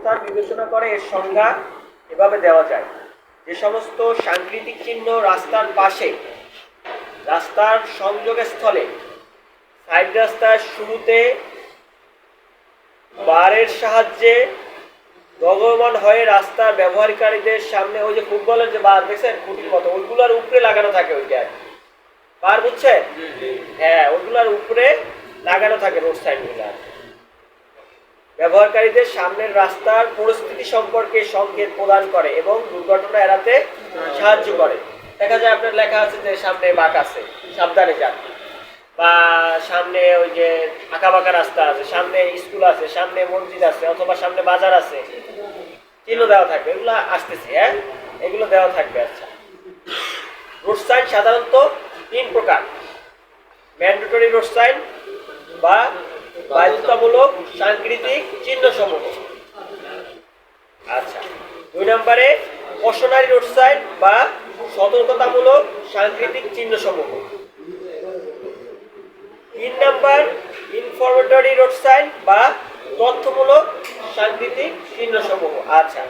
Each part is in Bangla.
অবস্থান বিবেচনা করে এর সংজ্ঞা এভাবে দেওয়া যায়। যে সমস্ত সাংকেতিক চিহ্ন রাস্তার পাশে, রাস্তার সংযোগস্থলে, সাইড রাস্তার শুরুতে বারের সাহায্যে দগমান হয়ে রাস্তার ব্যবহারকারীদের সামনে, ওই যে ফুটবলের যে বার দেখছেন খুঁটির মতো, ওইগুলোর উপরে লাগানো থাকে, ওইটা বার বুঝছেন? হ্যাঁ, ওইগুলোর উপরে লাগানো থাকে রোড সাইনগুলো, ব্যবহারকারীদের সামনের রাস্তার পরিস্থিতি সম্পর্কে সংকেত প্রদান করে এবং দুর্ঘটনা এড়াতে সাহায্য করে। দেখা যায় আপনার লেখা আছে যে সামনে বাঁক আছে, সাবধানে যান, বা সামনে ওই যে আঁকা বাঁকা রাস্তা আছে, সামনে স্কুল আছে, সামনে মসজিদ আছে, অথবা সামনে বাজার আছে, চিহ্ন দেওয়া থাকবে। এগুলো আসতেছে, হ্যাঁ, এগুলো দেওয়া থাকবে। আচ্ছা, রোড সাইন সাধারণত 3 প্রকার: ম্যান্ডেটরি রোড সাইন বা বাধ্যতামূলক সাংকেতিক চিহ্ন সমূহ। আচ্ছা, 2 নম্বরে কশনারি রোড সাইন বা সতর্কতামূলক সাংকেতিক চিহ্ন সমূহ। 3 নম্বর ইনফরমেটরি রোড সাইন বা তথ্যমূলক সাংকেতিক চিহ্ন সমূহ। আচ্ছা,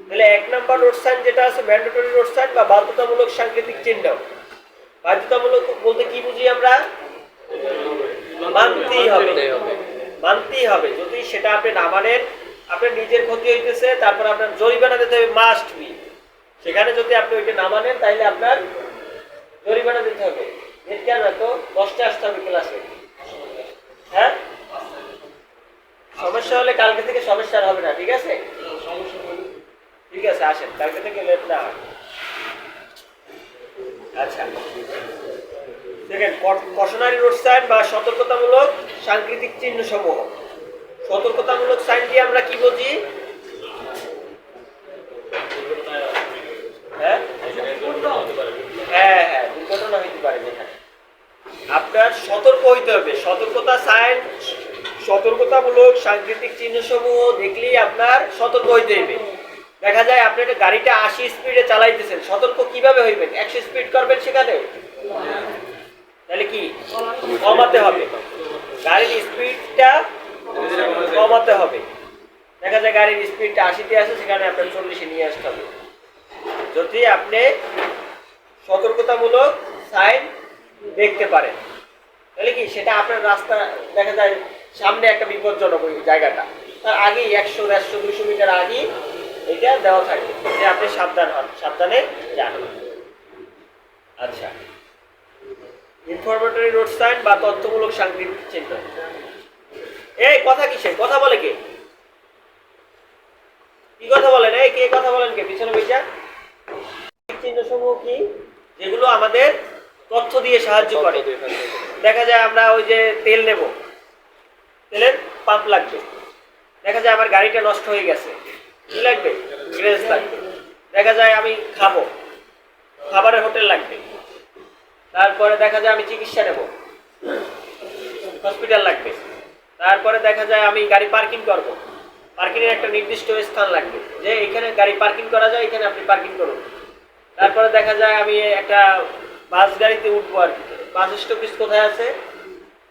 তাহলে 1 নম্বর রোড সাইন যেটা আছে ম্যান্ডেটরি রোড সাইন বা বাধ্যতামূলক সাংকেতিক চিহ্ন। বাধ্যতামূলক বলতে কি বুঝি আমরা? মানতেই হবে, মানতেই হবে। যদি সেটা আপনি না মানেন, আপনার নিজের ক্ষতি হইতেছে, তারপর আপনার জরিমানা দিতে হবে, মাস্ট বি। সেখানে যদি আপনি ওইটা না মানেন তাহলে আপনার জরিমানা দিতে হবে। কেন? তো 10টা আসতে হবে ক্লাসে। হ্যাঁ, সমস্যা হলে কালকে থেকে সমস্যা হবে না, ঠিক আছে? ঠিক আছে, আসেন, কালকে থেকে লেট না হয়। আচ্ছা, দেখেন, কশনারি রোড সাইন বা সতর্কতামূলক সাংকেতিক চিহ্ন সমূহ। সতর্কতামূলক সাইন দিয়ে আমরা কি বুঝি? হ্যাঁ হ্যাঁ হ্যাঁ, দুর্ঘটনা হইতে পারে। যেখানে আপনার সতর্ক হইতে হবে। সতর্কতা সাইন, সতর্কতামূলক সাংকেতিক চিহ্ন সমূহ দেখলেই আপনার সতর্ক হইতে হবে। দেখা যায় আপনি গাড়িটা 80 স্পিডে চালাইতেছেন, সতর্ক কিভাবে হইবেন? 100 স্পিড করবেন সেখানে, তাহলে কি কমাতে হবে, গাড়ির স্পিডটা কমাতে হবে। দেখা যায় গাড়ির স্পিডটা 80-তে আছে, সেখানে আপনার 40-এ নিয়ে আসতে হবে। যদি আপনি সতর্কতামূলক সাইন দেখতে পারেন, তাহলে কি সেটা আপনার রাস্তা, দেখা যায় সামনে একটা বিপজ্জনক ওই জায়গাটা, তার আগেই 100, 150, 200 মিটার আগেই এটা দেওয়া থাকে যে আপনি সাবধান হন, সাবধানে যান। আচ্ছা, ইনফরমেটরি রোড সাইন বা তথ্যমূলক সাংকেতিক চিহ্ন। এই কথা কিসে কথা বলে? কে কি কথা বলেন? এই কে কথা বলেন? কে পিছনে বইটা? চিহ্ন সমূহ কি? যেগুলো আমাদের তথ্য দিয়ে সাহায্য করে। দেখা যায় আমরা ওই যে তেল নেব, তেলের পাম্প লাগবে। দেখা যায় আমার গাড়িটা নষ্ট হয়ে গেছে, কি লাগবে? গ্যারেজ লাগবে। দেখা যায় আমি খাবো, খাবারের হোটেল লাগবে। তারপরে দেখা যায় আমি চিকিৎসা নেব, হসপিটাল লাগবে। তারপরে দেখা যায় আমি গাড়ি পার্কিং করব, পার্কিংয়ের একটা নির্দিষ্ট স্থান লাগবে, যে এখানে গাড়ি পার্কিং করা যায়, এখানে আপনি পার্কিং করুন। তারপরে দেখা যায় আমি একটা বাস গাড়িতে উঠবো, আর কি বাস স্টপেজ কোথায় আছে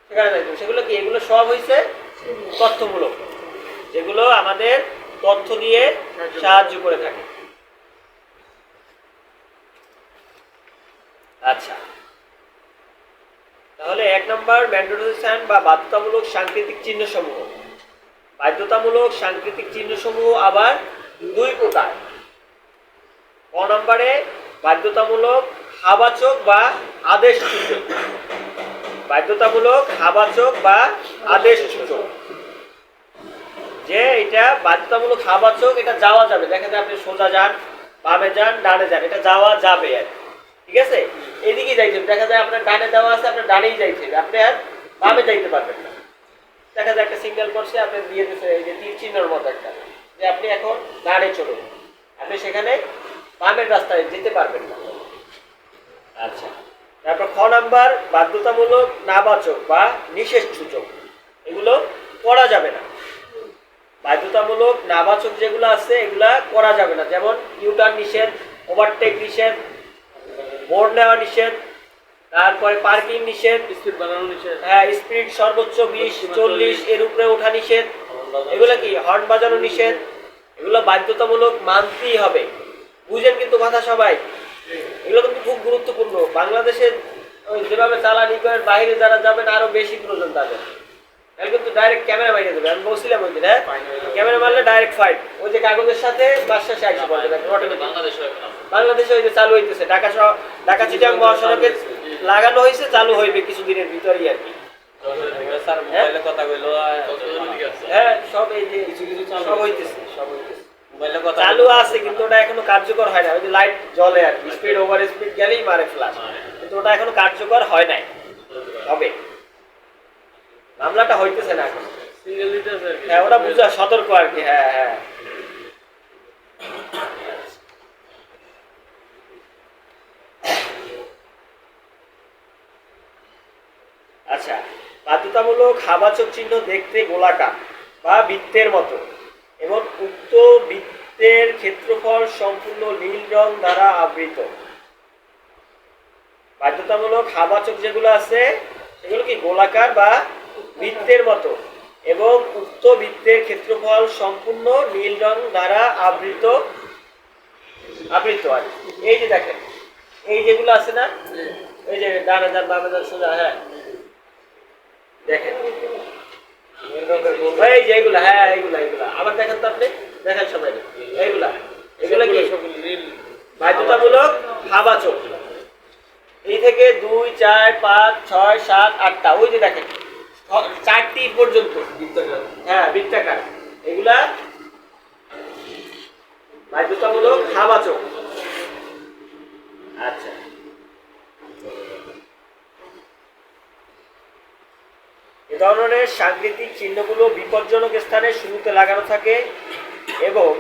সেখানে যাইতে। সেগুলো কি? এগুলো সব হয়েছে তথ্যমূলক, যেগুলো আমাদের তথ্য দিয়ে সাহায্য করে থাকে। আচ্ছা, তাহলে 1 নম্বর ম্যান্ডেটরি সাইন বা বাধ্যতামূলক সাংকেতিক চিহ্ন সমূহ। বাধ্যতামূলক সাংকেতিক চিহ্ন সমূহ আবার 2 প্রকার। ক নম্বরে বাধ্যতামূলক হাবাচক বা আদেশ সূচক। বাধ্যতামূলক হাবাচক বা আদেশ সূচক, যে এটা বাধ্যতামূলক হাবাচক, এটা যাওয়া যাবে। দেখা যায় আপনি সোজা যান, বামে যান, ডানে যান, এটা যাওয়া যাবে, ঠিক আছে? এদিকে যাইতে হবে। দেখা যায় আপনার ডানে দেওয়া আছে, আপনার ডানেই যাইতে হবে, আপনি আর বামে যাইতে পারবেন না। দেখা যায় একটা সিগন্যাল করছে, আপনি দিয়ে দিচ্ছে এই যে তীর চিহ্নের মতো একটা, যে আপনি এখন ডানে চলুন, আপনি সেখানে বামের রাস্তায় যেতে পারবেন না। আচ্ছা, তারপর খ নাম্বার বাধ্যতামূলক নাবাচক বা নিষেধ সূচক। এগুলো করা যাবে না। বাধ্যতামূলক নাবাচক যেগুলো আছে এগুলা করা যাবে না, যেমন ইউটার্ন নিষেধ, ওভারটেক নিষেধ, মোড় নেওয়া নিষেধ, তারপরে পার্কিং নিষেধ, স্পিড বাড়ানো নিষেধ, হ্যাঁ, স্পিড সর্বোচ্চ 20-40 এর উপরে ওঠা নিষেধ। এগুলো কি? হর্ন বাজানো নিষেধ, এগুলো বাধ্যতামূলক মানতেই হবে। বুঝেন কিন্তু কথা সবাই, এগুলো কিন্তু খুব গুরুত্বপূর্ণ। বাংলাদেশে ওই যেভাবে চালানি করেন, বাইরে যারা যাবেন আরো বেশি প্রয়োজন তাদের। তাহলে কিন্তু ডাইরেক্ট ক্যামেরা মারিয়ে দেবে। আমি বলছিলাম ওই দিন, হ্যাঁ, ক্যামেরা মারলে ডাইরেক্ট ফাইট। ওই যে কাগজের সাথে বাসা সে একশো পড়বে। বাংলাদেশে ওই যে চালু হইতেছে, ঢাকা চিটাগাং মহাসড়কে লাগানো হয়েছে, চালু হইবে কিছুদিনের ভিতরেই আর কি। হ্যাঁ, সব এই যে সব হইতেছে, চালু আছে, কিন্তু ওটা এখনো কার্যকর হয় না। ওই যে লাইট জ্বলে আর কি, স্পিড ওভার স্পিড গেলেই মারে ফ্ল্যাশ, কিন্তু ওটা এখনো কার্যকর হয় নাই। হবে, মামলাটা হইতেছে না এখন। হ্যাঁ, ওটা বুঝা সতর্ক আর কি। হ্যাঁ হ্যাঁ, আচ্ছা। বাধ্যতামূলক হাবাচক চিহ্ন দেখতে গোলাকার বা বৃত্তের মতো এবং উক্ত বৃত্তের ক্ষেত্রফল সম্পূর্ণ নীল রং দ্বারা আবৃত। বাধ্যতামূলক হাবাচক যেগুলো আছে সেগুলো কি গোলাকার বা বৃত্তের মতো এবং উক্ত বৃত্তের ক্ষেত্রফল সম্পূর্ণ নীল রং দ্বারা আবৃত আর এই যে দেখেন, এই যেগুলো আছে না, এই যে ডানে ডান বামে ডান সোজা, হ্যাঁ দেখেন এই যে এইগুলা, হ্যাঁ এইগুলা আবার দেখেন তো আপনি, দেখেন সবাই এইগুলা, এগুলা কি বাধ্যতামূলক হাবাচক। এই থেকে 2, 4, 5, 6, 7, 8টা, ওই যে দেখেন 4টি পর্যন্ত, হ্যাঁ বৃত্তাকার, এগুলা বাধ্যতামূলক হাবাচক। আচ্ছা, এ ধরনের সাংকেতিক চিহ্নগুলো বিপজ্জনক স্থানে শুরুতে লাগানো থাকে এবং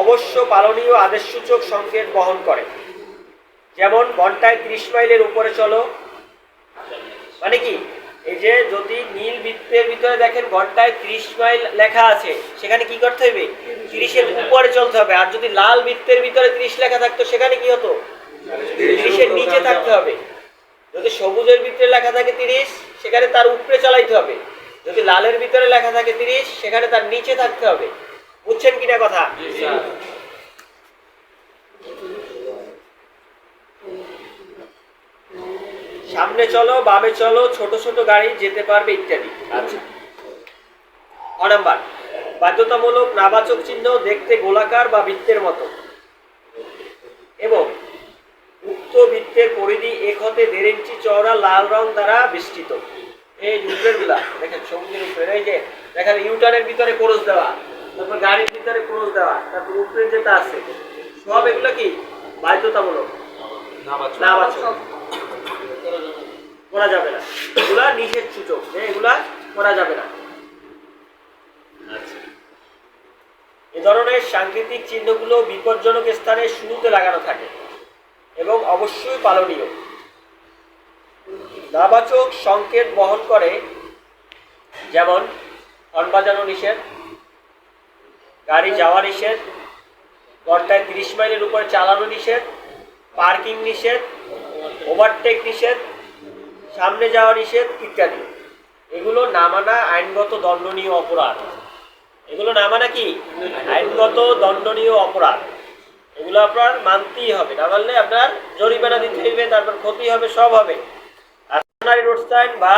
অবশ্য পালনীয় আদেশসূচক সংকেত বহন করে। যেমন ঘন্টায় 30 মাইলের উপরে চলো, মানে কি, এই যে যদি নীল বৃত্তের ভিতরে দেখেন ঘন্টায় 30 মাইল লেখা আছে, সেখানে কি করতে হবে, 30-এর উপরে চলতে হবে। আর যদি লাল বৃত্তের ভিতরে 30 লেখা থাকতো, সেখানে কি হতো, 30-এর নিচে থাকতে হবে। যদি সবুজের ভিতরে লেখা থাকে 30, সেখানে তার উপরে চালাইতে হবে। যদি লালের ভিতরে লেখা থাকে 30, সেখানে তার নিচে থাকতে হবে। বুঝছেন কিনা কথা? সামনে চলো, বামে চলো, ছোট ছোট গাড়ি যেতে পারবে ইত্যাদি। আচ্ছা, 9 নাম্বার, বাধ্যতামূলক নাবাচক চিহ্ন দেখতে গোলাকার বা বৃত্তের মতো এবং উক্ত বৃত্তের পরিধি 1 হতে 1.5 ইঞ্চি চওড়া লাল রং দ্বারা বেষ্টিত। এই উপরের গুলা দেখেন, সবুজের উপরে, এই যে দেখেন ইউটার্নের ভিতরে ক্রস দেওয়া, তারপর গাড়ির ভিতরে ক্রস দেওয়া, তারপর উপরে যেটা আছে, সব এগুলো কি বাধ্যতামূলক নাবাচক, করা যাবে না। এগুলা নিষেধ সূচক, যে এগুলা করা যাবে না। আচ্ছা, এ ধরনের সাংকেতিক চিহ্নগুলো বিপজ্জনক স্থানে শুরুতে লাগানো থাকে এবং অবশ্যই পালনীয়। নাবাচক সংকেত বহন করে, যেমন হর্ন বাজানো নিষেধ, গাড়ি যাওয়া নিষেধ, ঘন্টায় 30 মাইলের উপরে চালানো নিষেধ, পার্কিং নিষেধ, ওভারটেক নিষেধ, সামনে যাওয়া নিষেধ ইত্যাদি। এগুলো না মানা আইনগত দণ্ডনীয় অপরাধ। এগুলো না মানা কি আইনগত দণ্ডনীয় অপরাধ। এগুলো আপনার মানতেই হবে, না মানলে আপনার জরিমানা দিতে হবে, তারপর ক্ষতি হবে, সব হবে। আর রোড সাইন বা